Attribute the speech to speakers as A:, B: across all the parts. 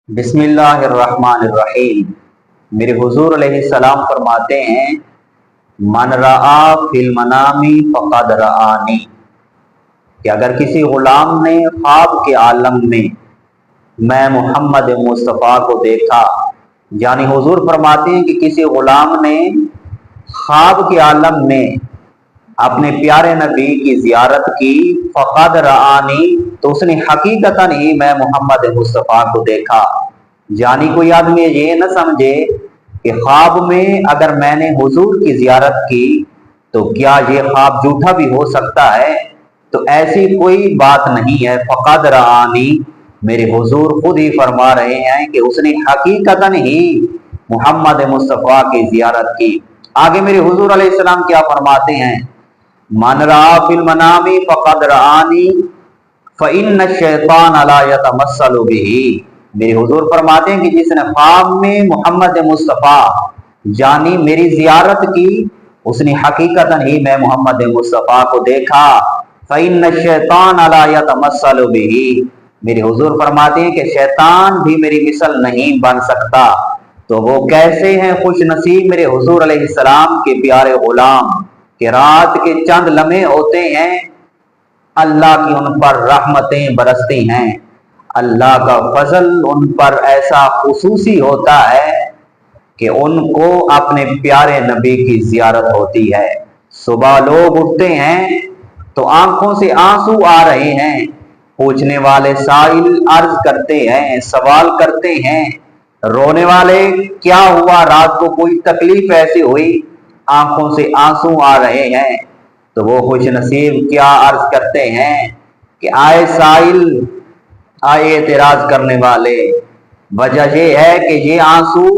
A: बिस्मिल्लाहिर्रहमानिर्रहीम। मेरे हुजूर अलैहिस्सलाम फरमाते हैं, मन रआ फिल मनामी फ़क़द रआनी, कि अगर किसी गुलाम ने ख्वाब के आलम में मैं मोहम्मद मुस्तफ़ा को देखा, यानी हुजूर फरमाते हैं कि किसी गुलाम ने ख्वाब के आलम में अपने प्यारे नबी की जियारत की, फ़क़द रआनी, तो उसने हकीकतन ही मैं मोहम्मद मुस्तफ़ा को देखा। यानी कोई आदमी ये न समझे कि ख्वाब में अगर मैंने हुजूर की जियारत की तो क्या ये ख्वाब झूठा भी हो सकता है, तो ऐसी कोई बात नहीं है। फ़क़द रआनी, मेरे हुजूर खुद ही फरमा रहे हैं कि उसने हकीकतन ही मोहम्मद मुस्तफ़ा की जियारत की। आगे मेरे हुजूर अलैहिस्सलाम क्या फरमाते हैं, मन रआ फिल मनामी फ़क़द रआनी फ़इन्न शैतान ला यतमस्सलु बिही। मेरे हुजूर फरमाते हैं कि जिसने ख्वाब में मोहम्मद मुस्तफ़ा यानी मेरी जियारत की, उसने हकीकतन ही मैं मोहम्मद मुस्तफ़ा को देखा। फ़इन्न शैतान ला यतमस्सलु बिही, मेरे हुजूर फरमाते हैं कि शैतान भी मेरी मिसल नहीं बन सकता। तो वो कैसे हैं खुश नसीब मेरे हुजूर अलैहिस्सलाम के प्यारे गुलाम कि रात के चंद लम्हे होते हैं, अल्लाह की उन पर रहमतें बरसती हैं, अल्लाह का फजल उन पर ऐसा खुसूसी होता है कि उनको अपने प्यारे नबी की जियारत होती है। सुबह लोग उठते हैं तो आंखों से आंसू आ रहे हैं, पूछने वाले साइल अर्ज करते हैं, सवाल करते हैं, रोने वाले क्या हुआ, रात को कोई तकलीफ ऐसी हुई, आंखों से आंसू आ रहे हैं। तो वो खुश नसीब क्या अर्ज करते हैं कि आए साइल, आए एतराज करने वाले, वजह ये है कि ये आंसू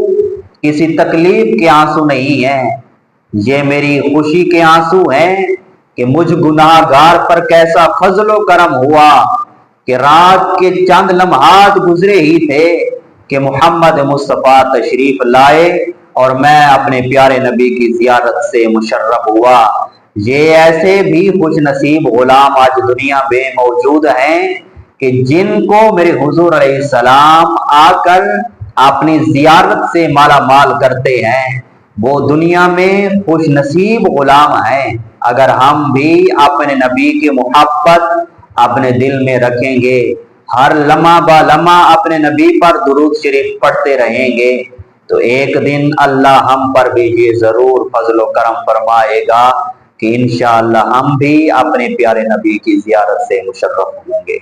A: किसी तकलीफ के आंसू नहीं हैं, ये मेरी खुशी के आंसू हैं कि मुझ गुनाहगार पर कैसा फजलो करम हुआ कि रात के चंद लम्हात गुजरे ही थे कि मोहम्मद मुस्तफ़ा तशरीफ लाए और मैं अपने प्यारे नबी की जियारत से मुशर्रफ हुआ। ये ऐसे भी खुश नसीब गुलाम आज दुनिया में मौजूद हैं कि जिनको मेरे हुजूर अलैहिस्सलाम आकर अपनी जियारत से माला माल करते हैं। वो दुनिया में खुश नसीब गुलाम हैं। अगर हम भी अपने नबी की मोहब्बत अपने दिल में रखेंगे, हर लम्हा ब लम्हा अपने नबी पर दुरूद शरीफ पढ़ते रहेंगे, तो एक दिन अल्लाह हम पर भी ये जरूर फजलो करम फरमाएगा कि इंशाअल्लाह हम भी अपने प्यारे नबी की जियारत से मुशर्रफ होंगे।